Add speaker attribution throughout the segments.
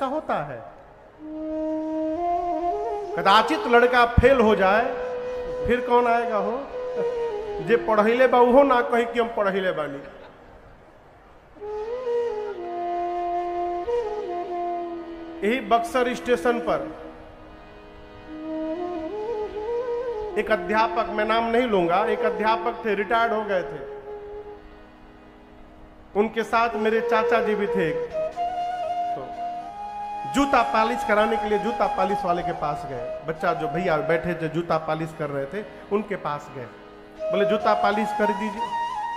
Speaker 1: ऐसा होता है। कदाचित लड़का फेल हो जाए, फिर कौन आएगा हो जे पढ़ैले बा उहो ना कही कि हम पढ़ैले बानी। यही बक्सर स्टेशन पर एक अध्यापक, मैं नाम नहीं लूंगा, एक अध्यापक थे, रिटायर्ड हो गए थे। उनके साथ मेरे चाचा जी भी थे। तो जूता पॉलिश कराने के लिए जूता पॉलिश वाले के पास गए। बच्चा जो भैया बैठे जो जूता पॉलिश कर रहे थे उनके पास गए, बोले जूता पॉलिश कर दीजिए।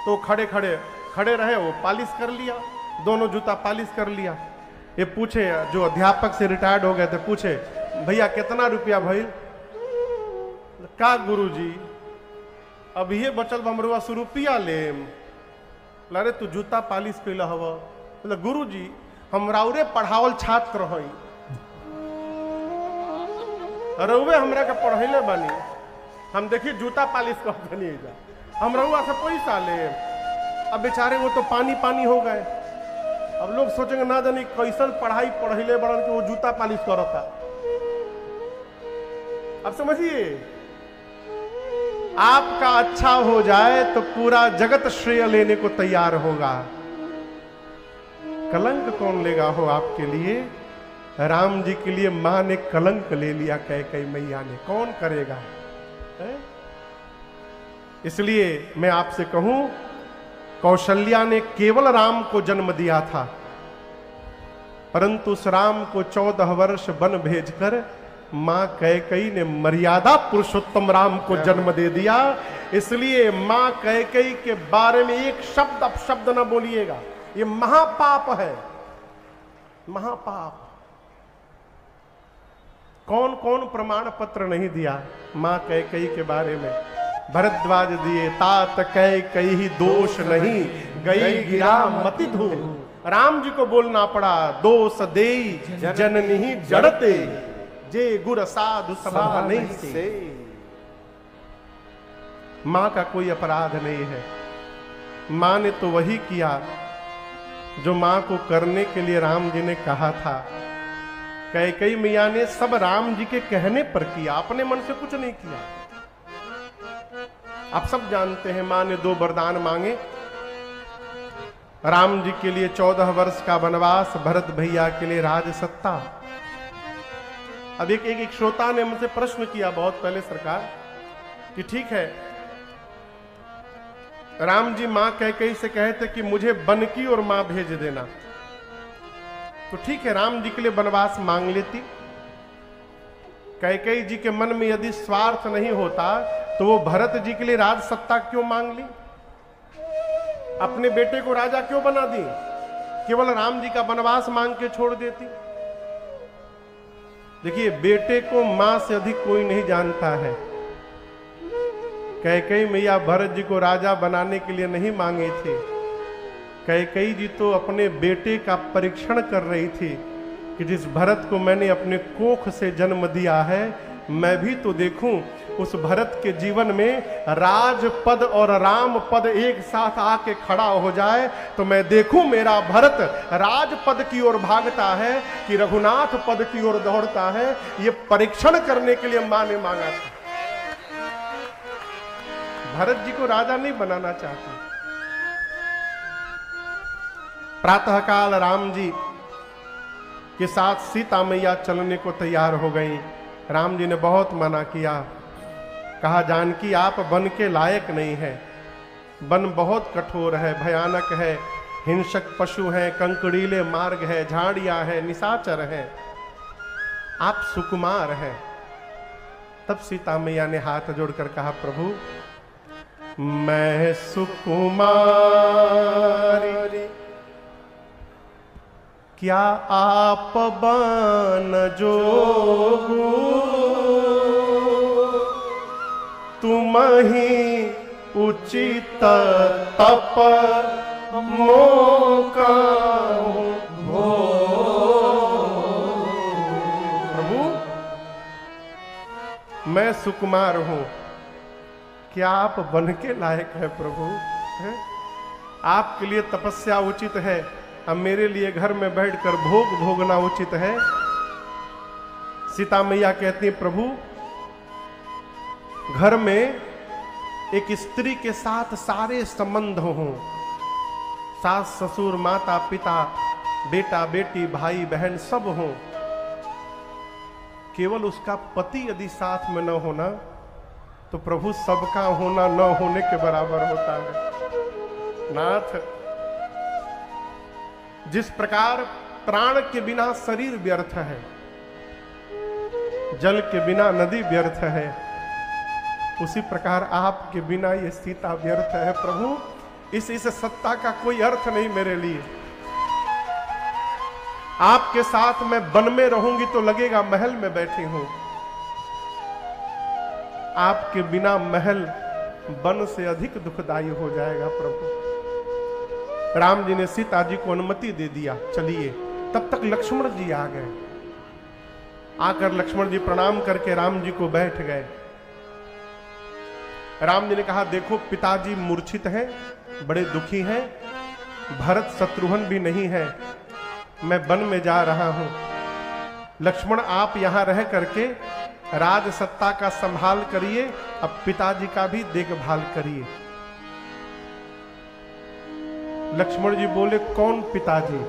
Speaker 1: तो खड़े खड़े रहे, वो पॉलिश कर लिया, दोनों जूता पॉलिश कर लिया। ये पूछे, जो अध्यापक से रिटायर्ड हो गए थे, पूछे भैया कितना रुपया भाई? का गुरुजी अब ये बचल हमरवा 100 रुपया लेम। अरे तू जूता पॉलिश कैला हवा? बोले गुरुजी हम राउरे पढ़ावल छात्र हई, रउवे हमरा के पढ़ैले बानी, हम देखी जूता पॉलिश करते नहीं जा, हम रउआ से पैसा ले। अब बेचारे वो तो पानी पानी हो गए। अब लोग सोचेंगे ना जानी कैसन पढ़ाई पढ़ैले बड़न के वो जूता पॉलिश करता। अब समझिए, आपका अच्छा हो जाए तो पूरा जगत श्रेय लेने को तैयार होगा। कलंक कौन लेगा हो आपके लिए? राम जी के लिए मां ने कलंक ले लिया, कैकेयी मैया ने, कौन करेगा है? इसलिए मैं आपसे कहूं, कौशल्या ने केवल राम को जन्म दिया था, परंतु उस राम को 14 वर्ष वन भेजकर मां कैकेयी ने मर्यादा पुरुषोत्तम राम को जन्म दे दिया। इसलिए मां कैकेयी के बारे में एक शब्द अपशब्द न बोलिएगा, ये महापाप है, महापाप। कौन कौन प्रमाण पत्र नहीं दिया मां कैकेयी के बारे में? भरद्वाज दिए, तात कैकेयी दोष नहीं, गई गिरा मति धूल। राम जी को बोलना पड़ा, दोष देई जननी जड़ते, जे गुर साधु सभा नहीं से। मां का कोई अपराध नहीं है। मां ने तो वही किया जो मां को करने के लिए राम जी ने कहा था। कैकेयी मैया ने सब राम जी के कहने पर किया, अपने मन से कुछ नहीं किया। आप सब जानते हैं, मां ने 2 वरदान मांगे, राम जी के लिए 14 वर्ष का वनवास, भरत भैया के लिए राजसत्ता। अब एक श्रोता ने मुझसे प्रश्न किया बहुत पहले, सरकार, कि ठीक है राम जी मां कैकेयी से कहे थे कि मुझे बनकी और मां भेज देना, तो ठीक है राम जी के लिए वनवास मांग लेती। कैकेयी जी के मन में यदि स्वार्थ नहीं होता तो वो भरत जी के लिए राज सत्ता क्यों मांग ली? अपने बेटे को राजा क्यों बना दी? केवल राम जी का वनवास मांग के छोड़ देती। देखिए, बेटे को मां से अधिक कोई नहीं जानता है। कैकेयी मैया भरत जी को राजा बनाने के लिए नहीं मांगे थे। कैकेयी जी तो अपने बेटे का परीक्षण कर रही थी कि जिस भरत को मैंने अपने कोख से जन्म दिया है, मैं भी तो देखूं उस भरत के जीवन में राज पद और राम पद एक साथ आके खड़ा हो जाए, तो मैं देखूं मेरा भरत राज पद की ओर भागता है कि रघुनाथ पद की ओर दौड़ता है। ये परीक्षण करने के लिए मां ने मांगा था। भरत जी को राजा नहीं बनाना चाहती। प्रातःकाल राम जी के साथ सीता मैया चलने को तैयार हो गई। राम जी ने बहुत मना किया, कहा जानकी आप वन के लायक नहीं है, वन बहुत कठोर है, भयानक है, हिंसक पशु हैं, कंकड़ीले मार्ग है, झाड़ियां हैं, निशाचर हैं, आप सुकुमार हैं। तब सीता मैया ने हाथ जोड़कर कहा, प्रभु मैं सुकुमारी, क्या आप बन जोगू, तुम ही उचित तप मोका भो। प्रभु मैं सुकुमार हूं, क्या आप बन के लायक है? प्रभु है? आपके लिए तपस्या उचित है, अब मेरे लिए घर में बैठकर भोग भोगना उचित है। सीता मैया कहती हैं, प्रभु घर में एक स्त्री के साथ सारे संबंध हों, सास ससुर माता पिता बेटा बेटी भाई बहन सब हों, केवल उसका पति यदि साथ में न होना तो प्रभु सबका होना न होने के बराबर होता है। नाथ, जिस प्रकार प्राण के बिना शरीर व्यर्थ है, जल के बिना नदी व्यर्थ है, उसी प्रकार आपके बिना ये सीता व्यर्थ है। प्रभु इस सत्ता का कोई अर्थ नहीं मेरे लिए। आपके साथ मैं वन में रहूंगी तो लगेगा महल में बैठी हूं, आपके बिना महल वन से अधिक दुखदाई हो जाएगा। प्रभु राम जी ने सीता जी को अनुमति दे दिया, चलिए। तब तक लक्ष्मण जी आ गए। आकर लक्ष्मण जी प्रणाम करके राम जी को बैठ गए। राम जी ने कहा, देखो पिताजी मूर्छित हैं, बड़े दुखी हैं, भरत शत्रुघ्न भी नहीं है, मैं वन में जा रहा हूं। लक्ष्मण आप यहां रह करके राज सत्ता का संभाल करिए, अब पिताजी का भी देखभाल करिए। लक्ष्मण जी बोले, कौन पिताजी?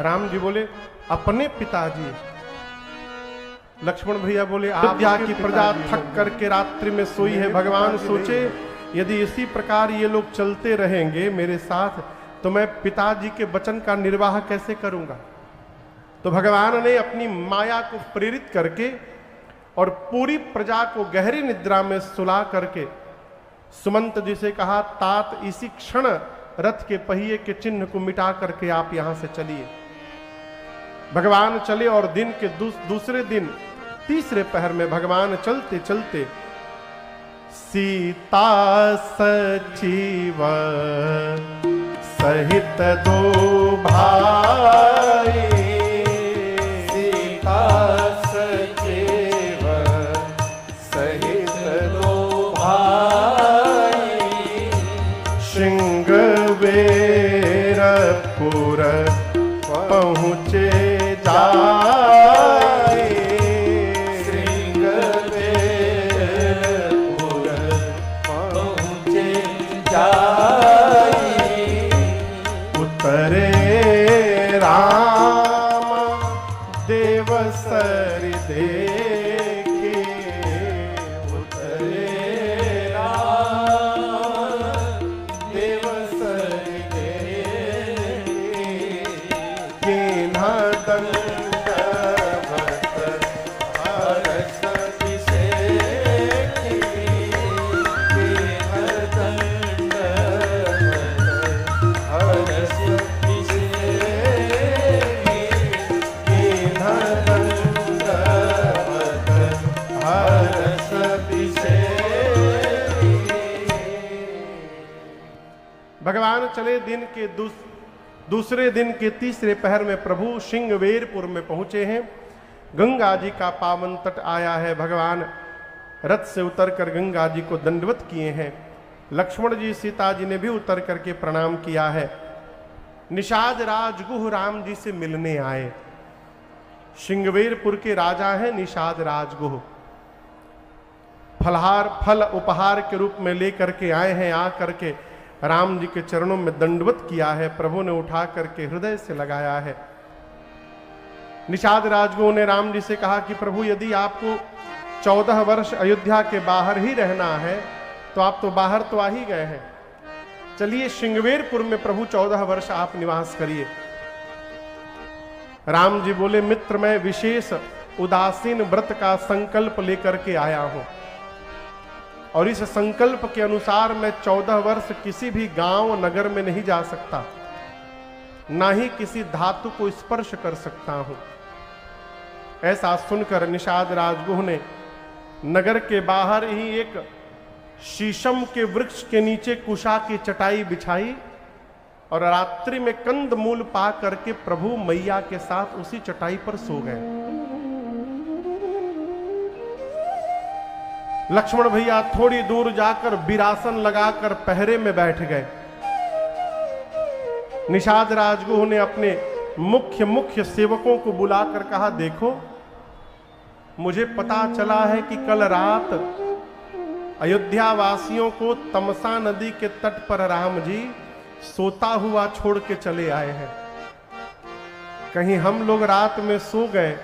Speaker 1: राम जी बोले, अपने पिताजी। लक्ष्मण भैया बोले, अयोध्या की प्रजा थक करके रात्रि में सोई है। भगवान सोचे यदि इसी प्रकार ये लोग चलते रहेंगे मेरे साथ तो मैं पिताजी के वचन का निर्वाह कैसे करूंगा। तो भगवान ने अपनी माया को प्रेरित करके और पूरी प्रजा को गहरी निद्रा में सुला करके सुमंत जी से कहा, तात इसी क्षण रथ के पहिए के चिन्ह को मिटा करके आप यहां से चलिए। भगवान चले और दिन के दूसरे दिन तीसरे पहर में भगवान चलते चलते सीता सचिव सहित दो भाई, सीता सचिव सहित दो भाई, श्रृंगवेरपुर पहुँचे जाए, श्रृंगवेरपुर पहुँचे जाए, उतरे राम देवसर देखे, उतरे राम देवसर भगवान चले। दिन के दूसरे दिन के तीसरे पहर में प्रभु श्रृंगवेरपुर में पहुंचे हैं। गंगा जी का पावन तट आया है। भगवान रथ से उतरकर गंगा जी को दंडवत किए हैं। लक्ष्मण जी सीता जी ने भी उतर करके प्रणाम किया है। निषाद राजगुह राम जी से मिलने आए। श्रृंगवेरपुर के राजा हैं निषाद राजगुह। फल उपहार के रूप में लेकर के आए हैं। आ करके राम जी के चरणों में दंडवत किया है। प्रभु ने उठा करके हृदय से लगाया है। निषाद राजगुह ने राम जी से कहा कि प्रभु यदि आपको 14 वर्ष अयोध्या के बाहर ही रहना है तो आप तो बाहर तो आ ही गए हैं, चलिए श्रृंगवेरपुर में प्रभु 14 वर्ष आप निवास करिए। राम जी बोले, मित्र मैं विशेष उदासीन व्रत का संकल्प लेकर के आया हूं और इस संकल्प के अनुसार मैं 14 वर्ष किसी भी गांव नगर में नहीं जा सकता, ना ही किसी धातु को स्पर्श कर सकता हूं। ऐसा सुनकर निषाद राजगुह ने नगर के बाहर ही एक शीशम के वृक्ष के नीचे कुशा की चटाई बिछाई और रात्रि में कंद मूल पा करके प्रभु मैया के साथ उसी चटाई पर सो गए। लक्ष्मण भैया थोड़ी दूर जाकर बिरासन लगाकर पहरे में बैठ गए। निषाद राजगुह ने अपने मुख्य सेवकों को बुलाकर कहा, देखो मुझे पता चला है कि कल रात अयोध्या वासियों को तमसा नदी के तट पर राम जी सोता हुआ छोड़ के चले आए हैं। कहीं हम लोग रात में सो गए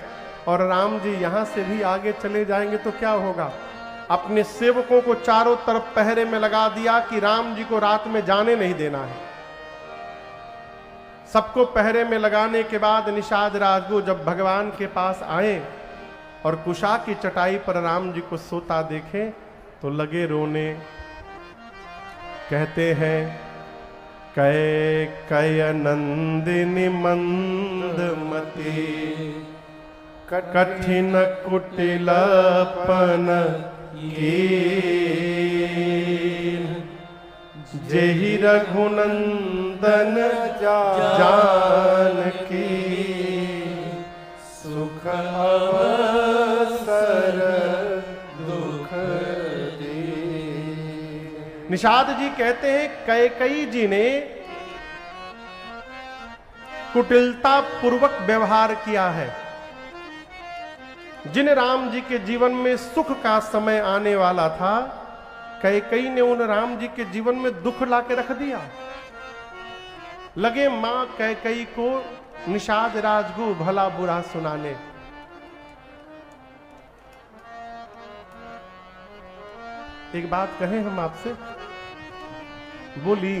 Speaker 1: और राम जी यहां से भी आगे चले जाएंगे तो क्या होगा। अपने सेवकों को चारों तरफ पहरे में लगा दिया कि राम जी को रात में जाने नहीं देना है। सबको पहरे में लगाने के बाद निषाद राजगुह जब भगवान के पास आए और कुशा की चटाई पर राम जी को सोता देखे तो लगे रोने। कहते हैं, कय नंदिनी मंदमती कठिन कुटिलपन जेहि रघुनंदन जानकी सुख अवसर दुख दे। निषाद जी कहते हैं, कैकेयी जी ने कुटिलता पूर्वक व्यवहार किया है। जिन राम जी के जीवन में सुख का समय आने वाला था, कैकेयी ने उन राम जी के जीवन में दुख लाके रख दिया। लगे मां कैकेयी को निषाद राजगुह भला बुरा सुनाने। एक बात कहें हम आपसे, बोली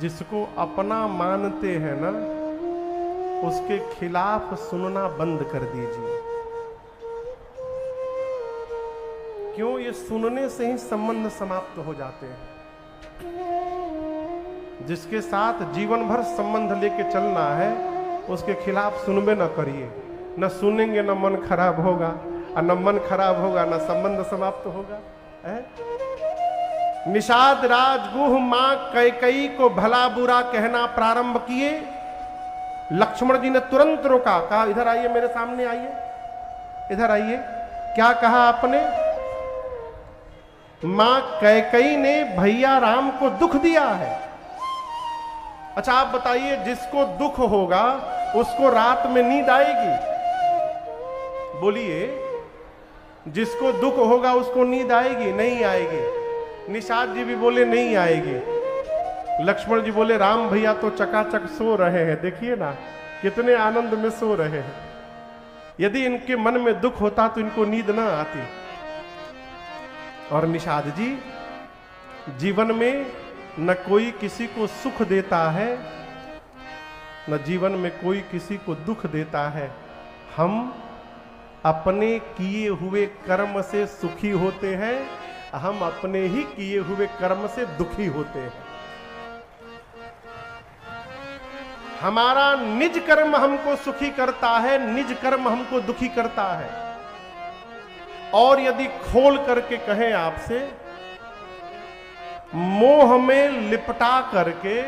Speaker 1: जिसको अपना मानते हैं ना, उसके खिलाफ सुनना बंद कर दीजिए। क्यों? ये सुनने से ही संबंध समाप्त हो जाते हैं। जिसके साथ जीवन भर संबंध लेके चलना है, उसके खिलाफ सुनबे न करिए। न सुनेंगे न मन खराब होगा, और न मन खराब होगा न संबंध समाप्त होगा। निषाद राजगुह मां कैकेयी को भला बुरा कहना प्रारंभ किए। लक्ष्मण जी ने तुरंत रोका, कहा इधर आइए, मेरे सामने आइए, इधर आइए। क्या कहा आपने? मां कैकेयी ने भैया राम को दुख दिया है। अच्छा आप बताइए, जिसको दुख होगा उसको रात में नींद आएगी? बोलिए, जिसको दुख होगा उसको नींद आएगी? नहीं आएगी। निषाद जी भी बोले नहीं आएगी। लक्ष्मण जी बोले राम भैया तो चकाचक सो रहे हैं, देखिए ना कितने आनंद में सो रहे हैं। यदि इनके मन में दुख होता तो इनको नींद ना आती। और निषाद जी, जीवन में न कोई किसी को सुख देता है, न जीवन में कोई किसी को दुख देता है। हम अपने किए हुए कर्म से सुखी होते हैं, हम अपने ही किए हुए कर्म से दुखी होते हैं। हमारा निज कर्म हमको सुखी करता है, निज कर्म हमको दुखी करता है। और यदि खोल करके कहें आपसे, मोह में लिपटा करके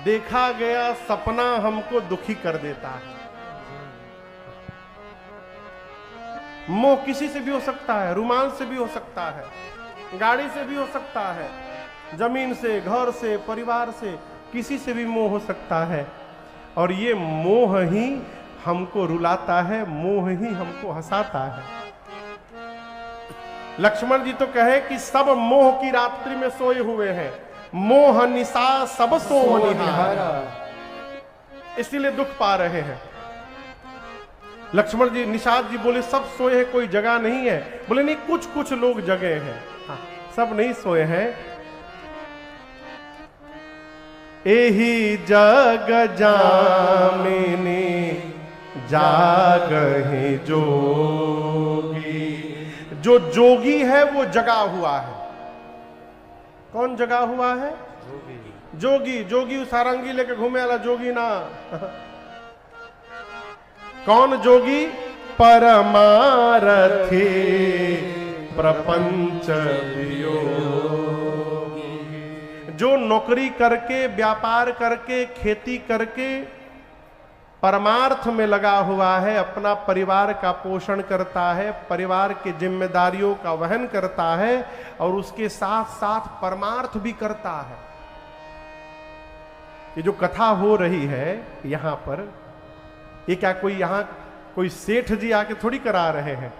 Speaker 1: देखा गया सपना हमको दुखी कर देता है। मोह किसी से भी हो सकता है, रुमाल से भी हो सकता है, गाड़ी से भी हो सकता है, जमीन से, घर से, परिवार से, किसी से भी मोह हो सकता है। और ये मोह ही हमको रुलाता है, मोह ही हमको हंसाता है। लक्ष्मण जी तो कहे कि सब मोह की रात्रि में सोए हुए हैं, मोह निशा सब सो निहारा, इसीलिए दुख पा रहे हैं। लक्ष्मण जी, निषाद जी बोले सब सोए हैं, कोई जगह नहीं है। बोले नहीं, कुछ कुछ लोग जगे हैं। हाँ, सब नहीं सोए हैं। एही जग जामिनी जागहि जोगी। जो जोगी है वो जगा हुआ है। कौन जगा हुआ है? जोगी। जोगी सारंगी लेके घूमे वाला जोगी ना। कौन जोगी? परमारथी प्रपंच वियोगी। जो नौकरी करके, व्यापार करके, खेती करके परमार्थ में लगा हुआ है, अपना परिवार का पोषण करता है, परिवार की जिम्मेदारियों का वहन करता है और उसके साथ साथ परमार्थ भी करता है। ये जो कथा हो रही है यहां पर, ये क्या कोई यहां कोई सेठ जी आके थोड़ी करा रहे हैं।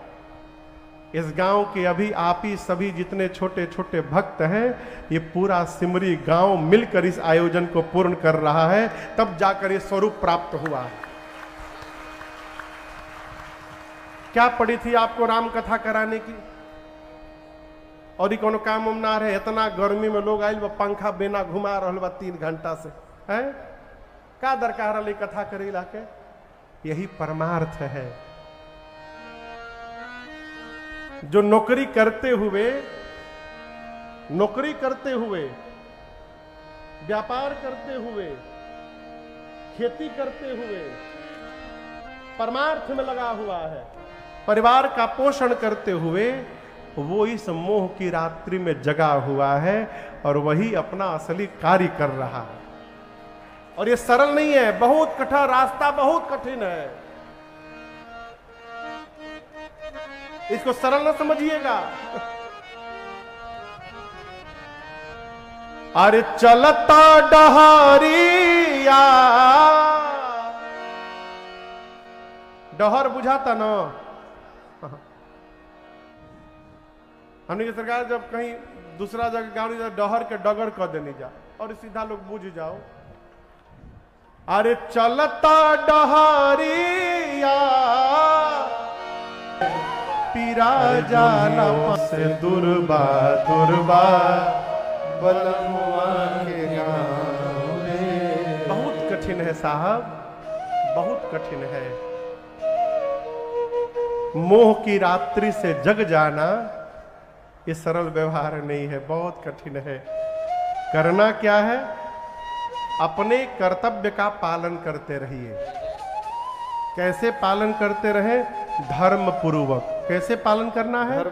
Speaker 1: इस गांव के अभी आप ही सभी जितने छोटे छोटे भक्त हैं, ये पूरा सिमरी गांव मिलकर इस आयोजन को पूर्ण कर रहा है, तब जाकर ये स्वरूप प्राप्त हुआ है। क्या पड़ी थी आपको राम कथा कराने की? और ही कोनो काम उम ना रहे, इतना गर्मी में लोग आयल पंखा बिना घुमा रहल बा 3 घंटा से, है का दरकार रही कथा करे के? यही परमार्थ है। जो नौकरी करते हुए, व्यापार करते हुए, खेती करते हुए परमार्थ में लगा हुआ है, परिवार का पोषण करते हुए, वो इस मोह की रात्रि में जगा हुआ है और वही अपना असली कार्य कर रहा है। और ये सरल नहीं है, बहुत कठिन रास्ता, बहुत कठिन है। इसको सरल न समझिएगा। अरे चलता डहरिया, डहर बुझाता ना। हमने की सरकार जब कहीं दूसरा जगह गाँव नहीं, डहर के डगर कर देनी जा और सीधा लोग बुझ जाओ। अरे चलता डहरिया पीरा जाला से दुर्बा दुर्बा बलमुआ के गाँव में। बहुत कठिन है साहब, बहुत कठिन है। मोह की रात्रि से जग जाना ये सरल व्यवहार नहीं है, बहुत कठिन है। करना क्या है? अपने कर्तव्य का पालन करते रहिए। कैसे पालन करते रहे? धर्म पूर्वक। कैसे पालन करना है?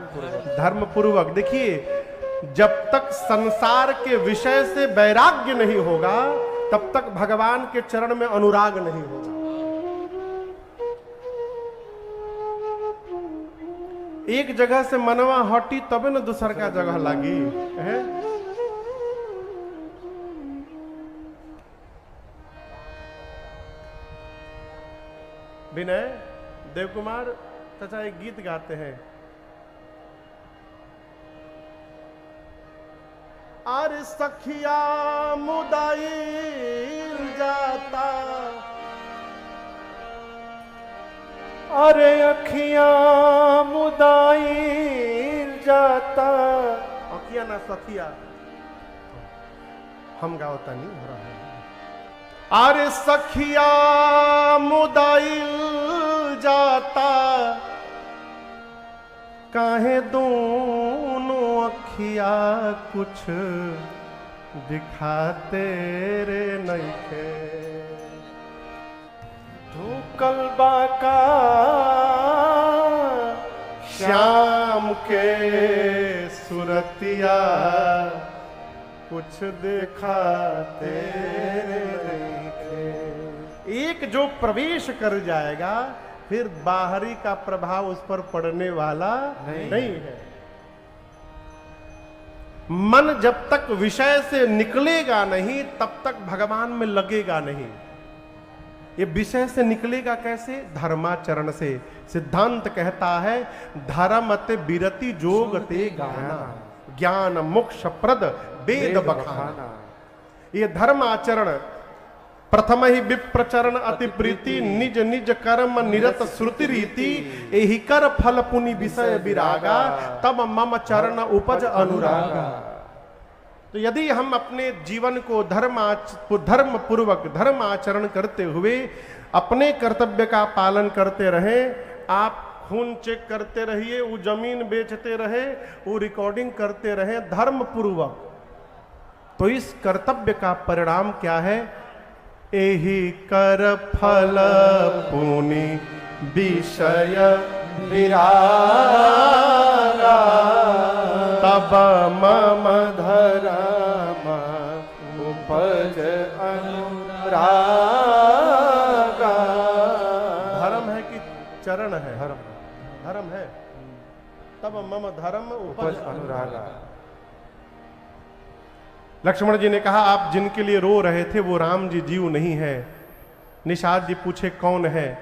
Speaker 1: धर्म पूर्वक। देखिए, जब तक संसार के विषय से वैराग्य नहीं होगा, तब तक भगवान के चरण में अनुराग नहीं होगा। एक जगह से मनवा हटी तबे न दूसर का जगह लागी है। विनय देव कुमार चाचा एक गीत गाते हैं। अरे सखिया मुदाई जाता, अरे अखियां मुदाई जाता। अखियां ना सखिया, हम गावता नहीं हो रहा है। अरे सखिया मुदाई जाता, काहे दोनों अखिया कुछ दिखाते रे नहीं थे। धूकल बाका श्याम के सुरतिया कुछ दिखाते नहीं थे। एक जो प्रवेश कर जाएगा फिर बाहरी का प्रभाव उस पर पड़ने वाला नहीं है। मन जब तक विषय से निकलेगा नहीं तब तक भगवान में लगेगा नहीं। ये विषय से निकलेगा कैसे? धर्माचरण से। सिद्धांत कहता है धर्मते विरति जोगते गाना, ज्ञान मोक्ष प्रद वेद बखाना। ये धर्माचरण प्रथम ही विप्रचरण अति प्रीति, निज निज कर्म निरत श्रुति रीति, एहि कर फल पुनि विषय विरागा, तब मम चरण उपज अनुरागा। तो यदि हम अपने जीवन को धर्म पूर्वक धर्म आचरण करते हुए अपने कर्तव्य का पालन करते रहें, आप खून चेक करते रहिए, वो जमीन बेचते रहे, वो रिकॉर्डिंग करते रहे धर्म पूर्वक, तो इस कर्तव्य का परिणाम क्या है? एहि कर फल पुनि विषय विरागा, तब मम धर्म उपज अनुरागा। धर्म है कि चरण है? धर्म है। तब मम धर्म उपज अनुरागा। लक्ष्मण जी ने कहा, आप जिनके लिए रो रहे थे वो राम जी जीव नहीं है। निषाद जी पूछे कौन है?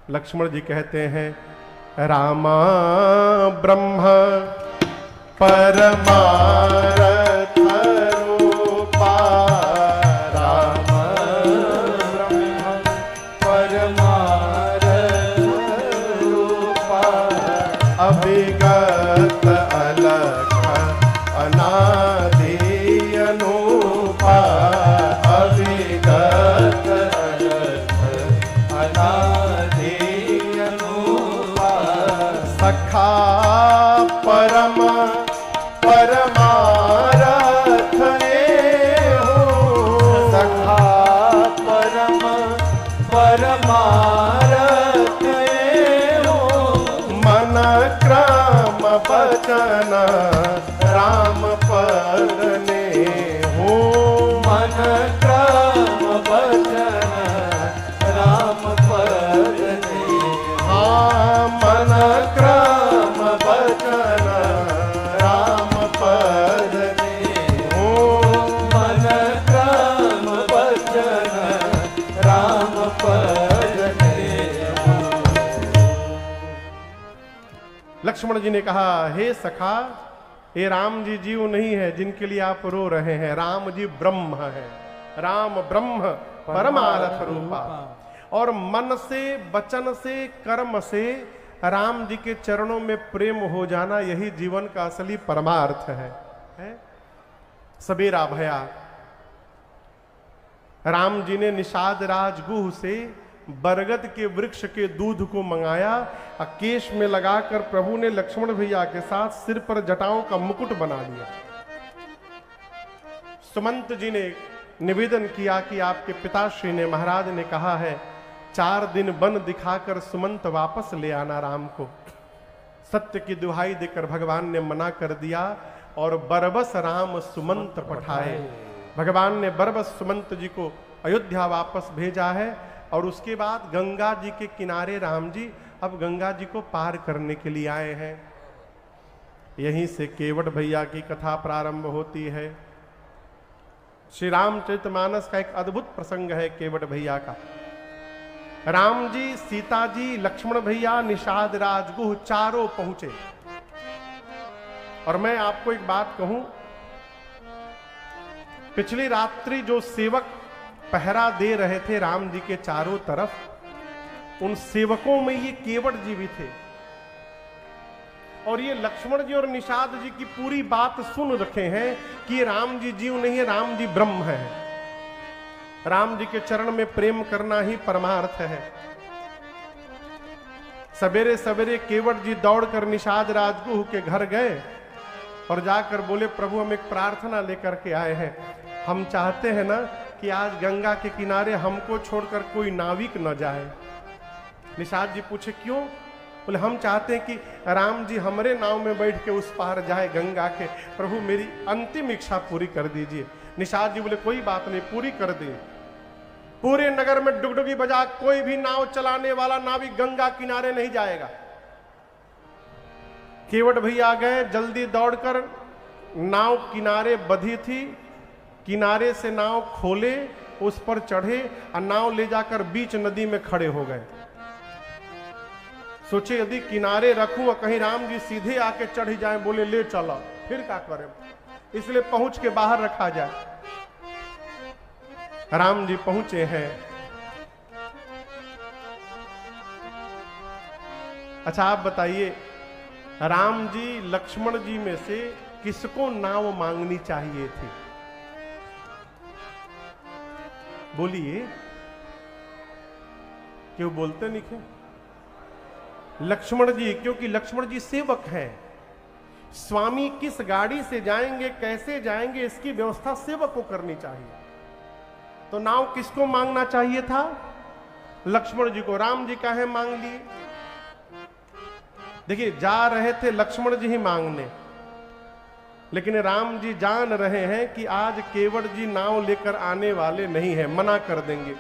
Speaker 1: लक्ष्मण जी कहते हैं, रामा ब्रह्म परमारथ रूपा, राम ब्रह्म परमारथ रूपा, अभिगत अलख अनादि अनूपा, अभिगत अलख अनादि अनूपा, सखा परम परमारथ हो, सखा परम परमारथ हो, मन क्रम बचन राम पद ने हो, मन क्रम बचन राम पद ने, हाँ मन क्रम बचन राम पद ने हो, मन क्रम बचन राम पद ने हो। लक्ष्मण जी ने कहा, हे सखा, ये राम जी जीव नहीं है जिनके लिए आप रो रहे हैं। राम जी ब्रह्म है, राम ब्रह्म परमारथ रूपा। और मन से, वचन से, कर्म से राम जी के चरणों में प्रेम हो जाना, यही जीवन का असली परमार्थ है? सवेरा भया, राम जी ने निषाद राजगुह से बरगद के वृक्ष के दूध को मंगाया, केश में लगाकर प्रभु ने लक्ष्मण भैया के साथ सिर पर जटाओं का मुकुट बना लिया। सुमंत जी ने निवेदन किया कि आपके पिताश्री ने, महाराज ने कहा है 4 दिन वन दिखाकर सुमंत वापस ले आना राम को। सत्य की दुहाई देकर भगवान ने मना कर दिया और बरबस राम सुमंत पठाए। भगवान ने बरबस सुमंत जी को अयोध्या वापस भेजा है और उसके बाद गंगा जी के किनारे राम जी अब गंगा जी को पार करने के लिए आए हैं। यहीं से केवट भैया की कथा प्रारंभ होती है। श्री रामचरितमानस का एक अद्भुत प्रसंग है केवट भैया का। राम जी, सीता जी, लक्ष्मण भैया, निषाद राजगुह चारों पहुंचे। और मैं आपको एक बात कहूं, पिछली रात्रि जो सेवक पहरा दे रहे थे राम जी के चारों तरफ, उन सेवकों में ये केवट जी भी थे। और ये लक्ष्मण जी और निषाद जी की पूरी बात सुन रखे हैं कि ये राम जी जीव नहीं है, राम जी ब्रह्म है। राम जी के चरण में प्रेम करना ही परमार्थ है। सवेरे सवेरे केवट जी दौड़कर निषाद राजगुह के घर गए और जाकर बोले, प्रभु हम एक प्रार्थना लेकर के आए हैं। हम चाहते हैं ना कि आज गंगा के किनारे हमको छोड़कर कोई नाविक न जाए। निषाद जी पूछे क्यों? बोले हम चाहते हैं कि राम जी हमारे नाव में बैठ के उस पार जाए गंगा के। प्रभु मेरी अंतिम इच्छा पूरी कर दीजिए। निषाद जी बोले कोई बात नहीं, पूरी कर दी। पूरे नगर में डुगडुगी बजा कोई भी नाव चलाने वाला नाविक गंगा किनारे नहीं जाएगा। केवट भैया गए, जल्दी दौड़कर, नाव किनारे बधी थी, किनारे से नाव खोले, उस पर चढ़े और नाव ले जाकर बीच नदी में खड़े हो गए। सोचे यदि किनारे रखूं और कहीं राम जी सीधे आके चढ़ जाए, बोले ले चला, फिर क्या करें, इसलिए पहुंच के बाहर रखा जाए। राम जी पहुंचे हैं। अच्छा आप बताइए, राम जी लक्ष्मण जी में से किसको नाव मांगनी चाहिए थी? बोलिए, क्यों बोलते नहीं थे? लक्ष्मण जी, क्योंकि लक्ष्मण जी सेवक हैं। स्वामी किस गाड़ी से जाएंगे, कैसे जाएंगे, इसकी व्यवस्था सेवक को करनी चाहिए। तो नाव किसको मांगना चाहिए था? लक्ष्मण जी को। राम जी काहे मांग लिए? देखिए, जा रहे थे लक्ष्मण जी ही मांगने, लेकिन राम जी जान रहे हैं कि आज केवट जी नाव लेकर आने वाले नहीं है, मना कर देंगे।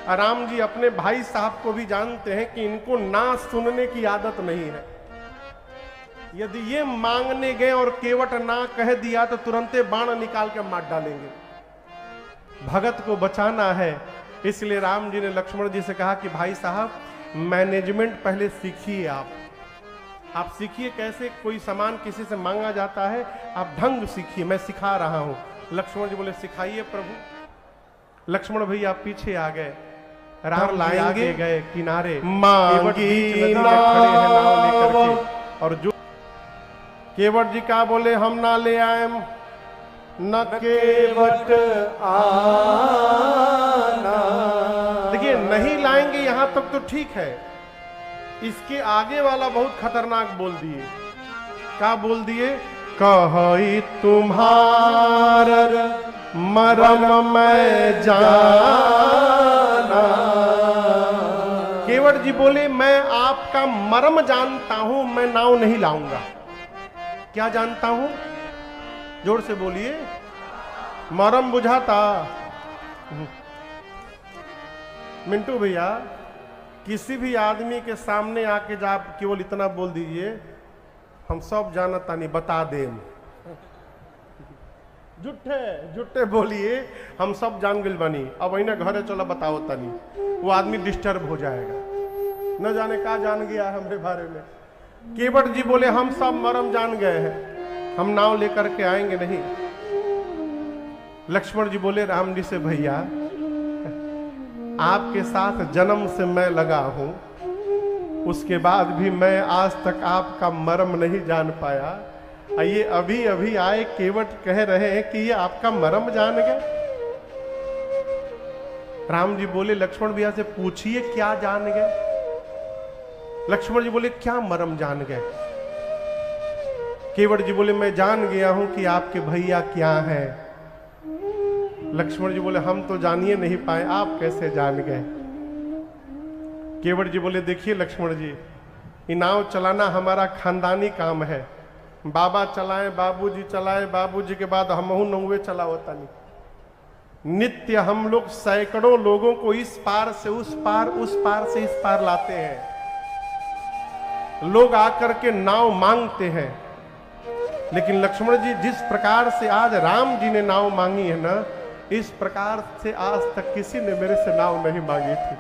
Speaker 1: राम जी अपने भाई साहब को भी जानते हैं कि इनको ना सुनने की आदत नहीं है। यदि ये मांगने गए और केवट ना कह दिया तो तुरंते बाण निकाल के मार डालेंगे। भगत को बचाना है, इसलिए राम जी ने लक्ष्मण जी से कहा कि भाई साहब मैनेजमेंट पहले सीखिए। आप सीखिए कैसे कोई सामान किसी से मांगा जाता है, आप ढंग सीखिए, मैं सिखा रहा हूं। लक्ष्मण जी बोले सिखाइए प्रभु। लक्ष्मण भैया पीछे आ गए, राम लाएंगे गए किनारे, मांगी नाव लेकर के, और जो केवट जी का बोले हम ना ले आए, न केवट आना। देखिए नहीं लाएंगे यहां तक तो ठीक है, इसके आगे वाला बहुत खतरनाक बोल दिए। क्या बोल दिए? कही तुम्हार मरम मैं जाना। केवट जी बोले मैं आपका मरम जानता हूं, मैं नाव नहीं लाऊंगा। क्या जानता हूं? जोर से बोलिए। मरम बुझाता। मिंटू भैया किसी भी आदमी के सामने आके जा केवल इतना बोल दीजिए, हम सब जानता नहीं, बता दें। झूठे झूठे बोलिए, हम सब जान गल बनी, अब वही ना घरे चलो बताओ तनी, वो आदमी डिस्टर्ब हो जाएगा, न जाने क्या जान गया है हमारे बारे में। केवट जी बोले हम सब मरम जान गए हैं, हम नाव लेकर के आएंगे नहीं। लक्ष्मण जी बोले राम जी से भैया आपके साथ जन्म से मैं लगा हूं, उसके बाद भी मैं आज तक आपका मर्म नहीं जान पाया। ये अभी अभी आए केवट कह रहे हैं कि ये आपका मर्म जान गए। राम जी बोले लक्ष्मण भैया से पूछिए क्या जान गए। लक्ष्मण जी बोले क्या मर्म जान गए। केवट जी बोले मैं जान गया हूं कि आपके भैया क्या हैं। लक्ष्मण जी बोले हम तो जानिए नहीं पाए, आप कैसे जान गए। केवट जी बोले देखिए लक्ष्मण जी, ये नाव चलाना हमारा खानदानी काम है, बाबा चलाए, बाबूजी चलाए, बाबूजी के बाद हम नौवे चला होता नहीं। नित्य हम लोग सैकड़ों लोगों को इस पार से उस पार, उस पार से इस पार लाते हैं। लोग आकर के नाव मांगते हैं, लेकिन लक्ष्मण जी जिस प्रकार से आज राम जी ने नाव मांगी है ना, इस प्रकार से आज तक किसी ने मेरे से नाव नहीं मांगी थी।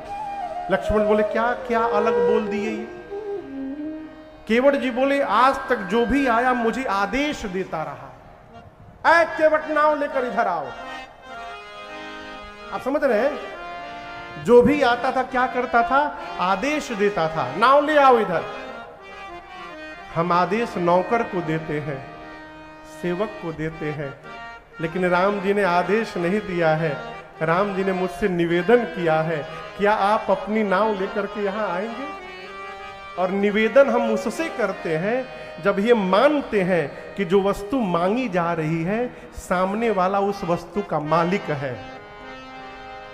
Speaker 1: लक्ष्मण बोले क्या क्या अलग बोल दिए ये। केवट जी बोले आज तक जो भी आया मुझे आदेश देता रहा, ऐ केवट नाव लेकर इधर आओ। आप समझ रहे हैं, जो भी आता था क्या करता था, आदेश देता था, नाव ले आओ इधर। हम आदेश नौकर को देते हैं, सेवक को देते हैं, लेकिन राम जी ने आदेश नहीं दिया है। राम जी ने मुझसे निवेदन किया है, क्या आप अपनी नाव लेकर के यहां आएंगे। और निवेदन हम उससे करते हैं जब ये मानते हैं कि जो वस्तु मांगी जा रही है सामने वाला उस वस्तु का मालिक है।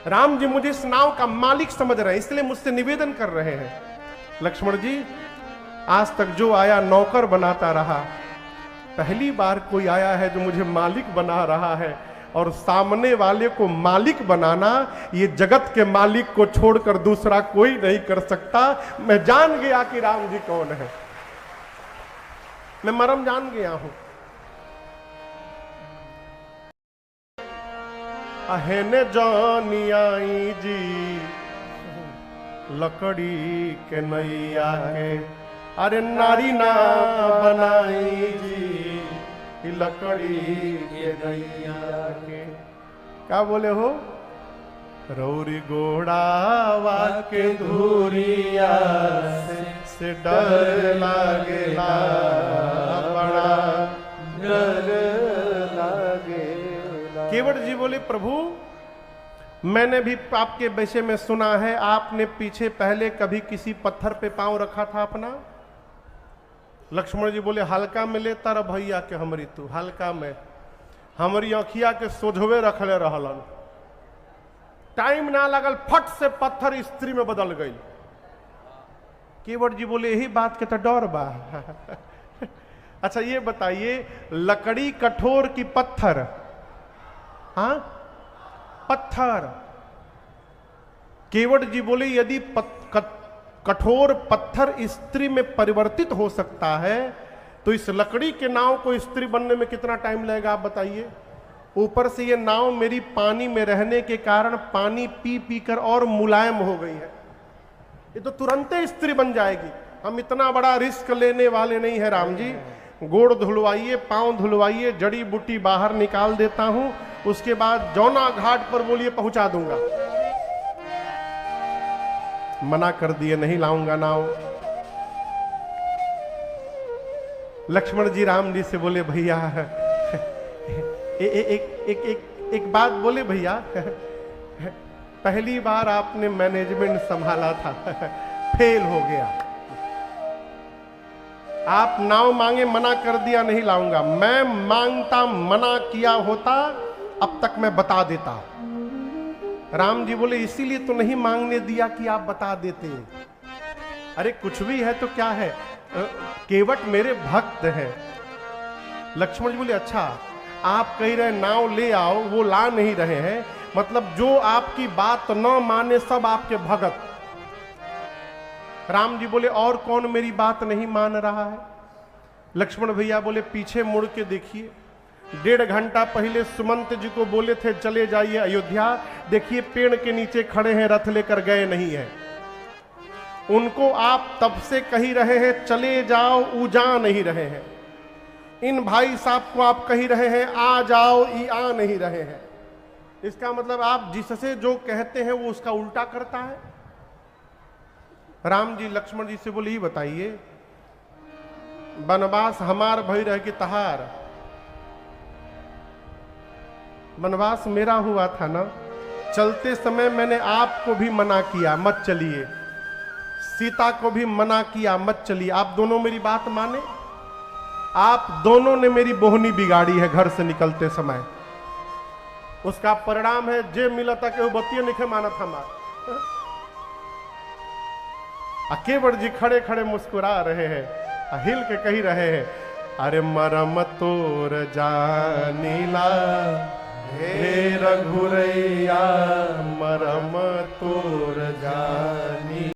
Speaker 1: राम जी मुझे इस नाव का मालिक समझ रहे हैं, इसलिए मुझसे निवेदन कर रहे हैं। लक्ष्मण जी आज तक जो आया नौकर बनाता रहा, पहली बार कोई आया है जो मुझे मालिक बना रहा है। और सामने वाले को मालिक बनाना ये जगत के मालिक को छोड़कर दूसरा कोई नहीं कर सकता। मैं जान गया कि राम जी कौन है, मैं मरम जान गया हूं। अहेने जानी आई जी लकड़ी के नैया के, अरे नारी ना बनाई जी लकड़ी के नैया के। क्या बोले हो? रौरी घोड़ावा के धूरिया से डर लागेला, बड़ा डर लागेला। केवट जी बोले प्रभु मैंने भी आपके विषय में सुना है, आपने पीछे पहले कभी किसी पत्थर पे पांव रखा था अपना। लक्ष्मण जी बोले हल्का में ले तारा भैया के हमरी तू, हल्का में हमारी अखिया के सोझवे रखले रहलन, टाइम ना लगल फट से पत्थर स्त्री में बदल गई। केवट जी बोले यही बात के तो डर बा। अच्छा ये बताइए लकड़ी कठोर की पत्थर? हाँ पत्थर। केवट जी बोले यदि कठोर पत्थर स्त्री में परिवर्तित हो सकता है तो इस लकड़ी के नाव को स्त्री बनने में कितना टाइम लगेगा आप बताइए। ऊपर से ये नाव मेरी पानी में रहने के कारण पानी पी पी कर और मुलायम हो गई है, ये तो तुरंत स्त्री बन जाएगी। हम इतना बड़ा रिस्क लेने वाले नहीं है राम जी। गोड़ धुलवाइए, पांव धुलवाइए, जड़ी बूटी बाहर निकाल देता हूं, उसके बाद जौना घाट पर बोलिए पहुंचा दूंगा। मना कर दिए, नहीं लाऊंगा नाव। लक्ष्मण जी राम जी से बोले भैया एक बात बोले भैया, पहली बार आपने मैनेजमेंट संभाला था, फेल हो गया। आप नाव मांगे, मना कर दिया नहीं लाऊंगा। मैं मांगता, मना किया होता, अब तक मैं बता देता। राम जी बोले इसीलिए तो नहीं मांगने दिया कि आप बता देते। अरे कुछ भी है तो क्या है, केवट मेरे भक्त हैं। लक्ष्मण जी बोले अच्छा, आप कह रहे नाव ले आओ, वो ला नहीं रहे हैं, मतलब जो आपकी बात न माने सब आपके भगत। राम जी बोले और कौन मेरी बात नहीं मान रहा है? लक्ष्मण भैया बोले पीछे मुड़ के देखिए, 1.5 घंटा पहले सुमंत जी को बोले थे चले जाइए अयोध्या, देखिए पेड़ के नीचे खड़े हैं, रथ लेकर गए नहीं है। उनको आप तब से कही रहे हैं चले जाओ, ऊ जा नहीं रहे हैं। इन भाई साहब को आप कही रहे हैं आ जाओ, ई आ नहीं रहे हैं। इसका मतलब आप जिससे जो कहते हैं वो उसका उल्टा करता है। राम जी लक्ष्मण जी से बोले ये बताइए, वनवास हमार भई रह कि तहार? वनवास मेरा हुआ था ना, चलते समय मैंने आपको भी मना किया मत चलिए, सीता को भी मना किया मत चलिए। आप दोनों मेरी बात माने? आप दोनों ने मेरी बोहनी बिगाड़ी है घर से निकलते समय। उसका परिणाम है जे मिला था कि वो बत्तियां निखे माना था मार। केवट जी खड़े खड़े मुस्कुरा रहे हैं, हिल के कही रहे हैं अरे मरम तोर जानीला हे रघुरैया, मरम तोर